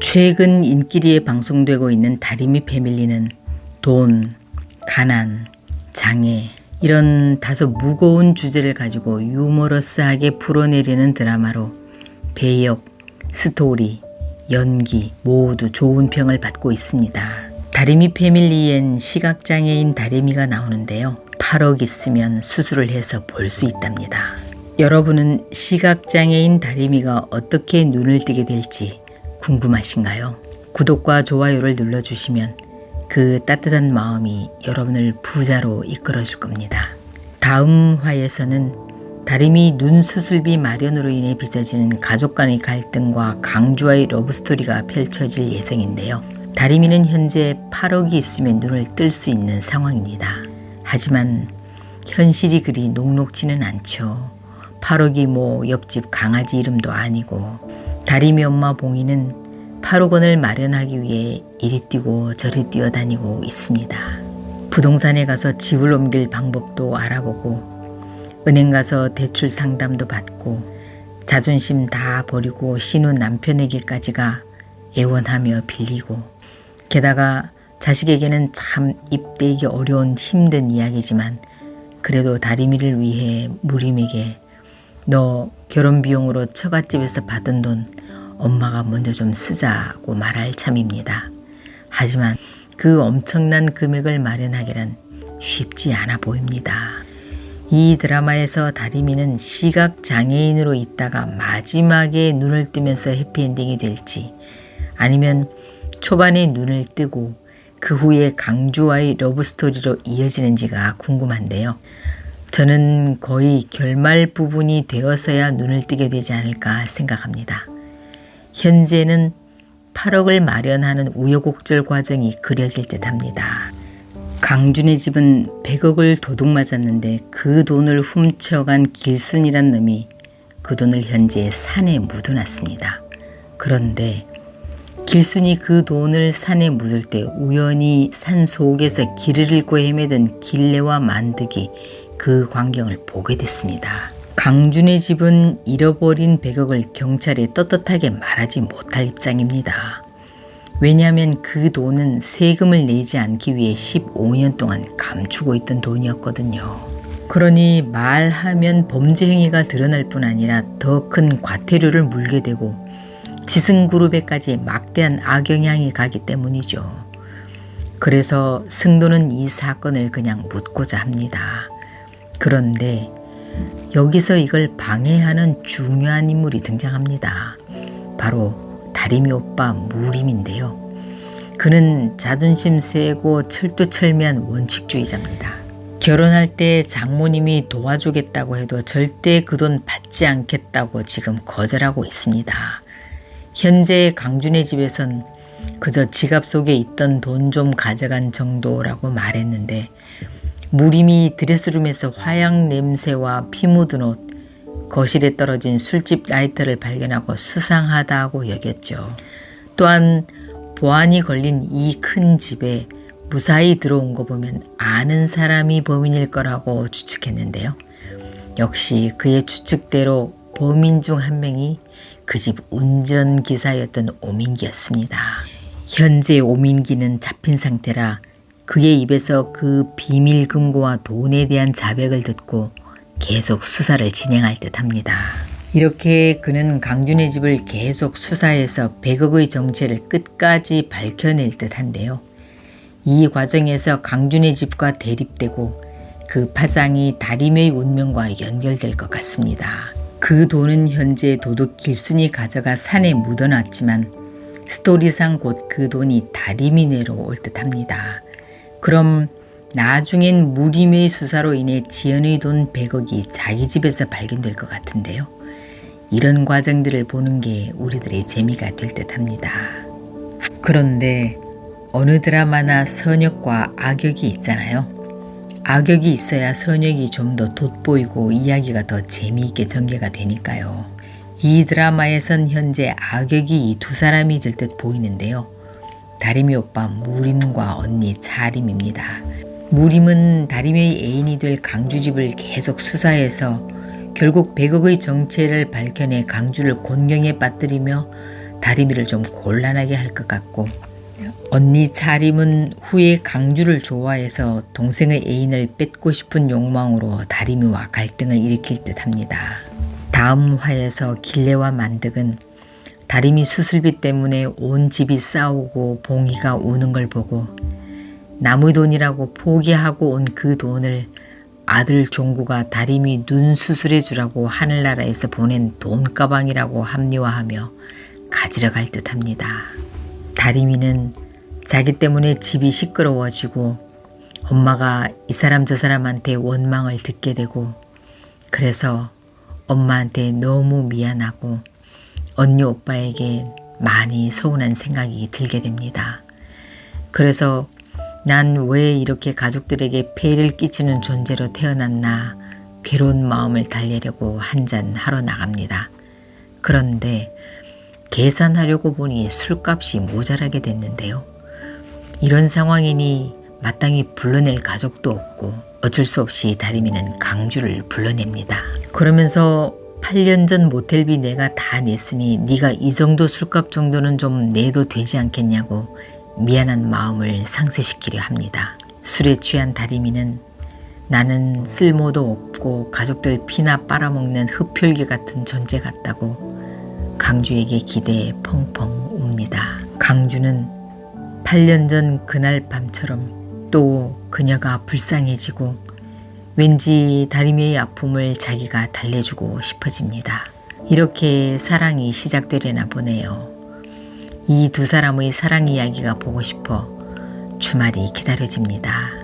최근 인기리에 방송되고 있는 다리미 패밀리는 돈, 가난, 장애 이런 다소 무거운 주제를 가지고 유머러스하게 풀어내려는 드라마로 배역, 스토리, 연기 모두 좋은 평을 받고 있습니다. 다리미 패밀리엔 시각장애인 다리미가 나오는데요. 8억 있으면 수술을 해서 볼 수 있답니다. 여러분은 시각장애인 다리미가 어떻게 눈을 뜨게 될지 궁금하신가요? 구독과 좋아요를 눌러주시면 그 따뜻한 마음이 여러분을 부자로 이끌어줄 겁니다. 다음 화에서는 다리미 눈 수술비 마련으로 인해 빚어지는 가족 간의 갈등과 강주와의 러브스토리가 펼쳐질 예정인데요. 다리미는 현재 8억이 있으면 눈을 뜰 수 있는 상황입니다. 하지만 현실이 그리 녹록지는 않죠. 8억이 뭐 옆집 강아지 이름도 아니고 다리미 엄마 봉이는 8억 원을 마련하기 위해 이리 뛰고 저리 뛰어다니고 있습니다. 부동산에 가서 집을 옮길 방법도 알아보고 은행 가서 대출 상담도 받고 자존심 다 버리고 신혼 남편에게까지가 애원하며 빌리고 게다가 자식에게는 참 입대기 어려운 힘든 이야기지만 그래도 다리미를 위해 무림에게 너 결혼 비용으로 처갓집에서 받은 돈 엄마가 먼저 좀 쓰자고 말할 참입니다. 하지만 그 엄청난 금액을 마련하기란 쉽지 않아 보입니다. 이 드라마에서 다리미는 시각장애인으로 있다가 마지막에 눈을 뜨면서 해피엔딩이 될지 아니면 초반에 눈을 뜨고 그 후에 강주와의 러브스토리로 이어지는지가 궁금한데요. 저는 거의 결말 부분이 되어서야 눈을 뜨게 되지 않을까 생각합니다. 현재는 8억을 마련하는 우여곡절 과정이 그려질 듯합니다. 강준의 집은 100억을 도둑맞았는데 그 돈을 훔쳐간 길순이란 놈이 그 돈을 현재 산에 묻어놨습니다. 그런데 길순이 그 돈을 산에 묻을 때 우연히 산 속에서 길을 잃고 헤매던 길래와 만득이 그 광경을 보게 됐습니다. 강준의 집은 잃어버린 100억을 경찰에 떳떳하게 말하지 못할 입장입니다. 왜냐하면 그 돈은 세금을 내지 않기 위해 15년 동안 감추고 있던 돈이었거든요. 그러니 말하면 범죄 행위가 드러날 뿐 아니라 더 큰 과태료를 물게 되고 지승그룹에까지 막대한 악영향이 가기 때문이죠. 그래서 승도는 이 사건을 그냥 묻고자 합니다. 그런데 여기서 이걸 방해하는 중요한 인물이 등장합니다. 바로 다리미 오빠 무림인데요. 그는 자존심 세고 철두철미한 원칙주의자입니다. 결혼할 때 장모님이 도와주겠다고 해도 절대 그 돈 받지 않겠다고 지금 거절하고 있습니다. 현재 강준의 집에선 그저 지갑 속에 있던 돈 좀 가져간 정도라고 말했는데 무림이 드레스룸에서 화약 냄새와 피 묻은 옷, 거실에 떨어진 술집 라이터를 발견하고 수상하다고 여겼죠. 또한 보안이 걸린 이 큰 집에 무사히 들어온 거 보면 아는 사람이 범인일 거라고 추측했는데요. 역시 그의 추측대로 범인 중 한 명이 그 집 운전기사였던 오민기였습니다. 현재 오민기는 잡힌 상태라 그의 입에서 그 비밀 금고와 돈에 대한 자백을 듣고 계속 수사를 진행할 듯합니다. 이렇게 그는 강준의 집을 계속 수사해서 100억의 정체를 끝까지 밝혀낼 듯한데요. 이 과정에서 강준의 집과 대립되고 그 파장이 다리미의 운명과 연결될 것 같습니다. 그 돈은 현재 도둑 길순이 가져가 산에 묻어놨지만 스토리상 곧 그 돈이 다리미네로 올 듯합니다. 그럼 나중엔 무림의 수사로 인해 지연의 돈 100억이 자기 집에서 발견될 것 같은데요. 이런 과정들을 보는 게 우리들의 재미가 될 듯합니다. 그런데 어느 드라마나 선역과 악역이 있잖아요. 악역이 있어야 선역이 좀 더 돋보이고 이야기가 더 재미있게 전개가 되니까요. 이 드라마에선 현재 악역이 이 두 사람이 될 듯 보이는데요. 다리미 오빠 무림과 언니 차림입니다. 무림은 다리미의 애인이 될 강주집을 계속 수사해서 결국 100억의 정체를 밝혀내 강주를 곤경에 빠뜨리며 다리미를 좀 곤란하게 할 것 같고, 언니 차림은 후에 강주를 좋아해서 동생의 애인을 뺏고 싶은 욕망으로 다리미와 갈등을 일으킬 듯합니다. 다음 화에서 길래와 만득은 다리미 수술비 때문에 온 집이 싸우고 봉희가 우는 걸 보고 남의 돈이라고 포기하고 온 그 돈을 아들 종구가 다리미 눈 수술해 주라고 하늘나라에서 보낸 돈가방이라고 합리화하며 가지러 갈 듯합니다. 다리미는 자기 때문에 집이 시끄러워지고 엄마가 이 사람 저 사람한테 원망을 듣게 되고, 그래서 엄마한테 너무 미안하고 언니 오빠에게 많이 서운한 생각이 들게 됩니다. 그래서 난 왜 이렇게 가족들에게 폐를 끼치는 존재로 태어났나 괴로운 마음을 달래려고 한잔 하러 나갑니다. 그런데 계산하려고 보니 술값이 모자라게 됐는데요. 이런 상황이니 마땅히 불러낼 가족도 없고 어쩔 수 없이 다리미는 강주를 불러냅니다. 그러면서 8년 전 모텔비 내가 다 냈으니 네가 이 정도 술값 정도는 좀 내도 되지 않겠냐고 미안한 마음을 상쇄시키려 합니다. 술에 취한 다리미는 나는 쓸모도 없고 가족들 피나 빨아먹는 흡혈귀 같은 존재 같다고 강주에게 기대에 펑펑 웁니다. 강주는 8년 전 그날 밤처럼 또 그녀가 불쌍해지고 왠지 다리미의 아픔을 자기가 달래주고 싶어집니다. 이렇게 사랑이 시작되려나 보네요. 이 두 사람의 사랑 이야기가 보고 싶어 주말이 기다려집니다.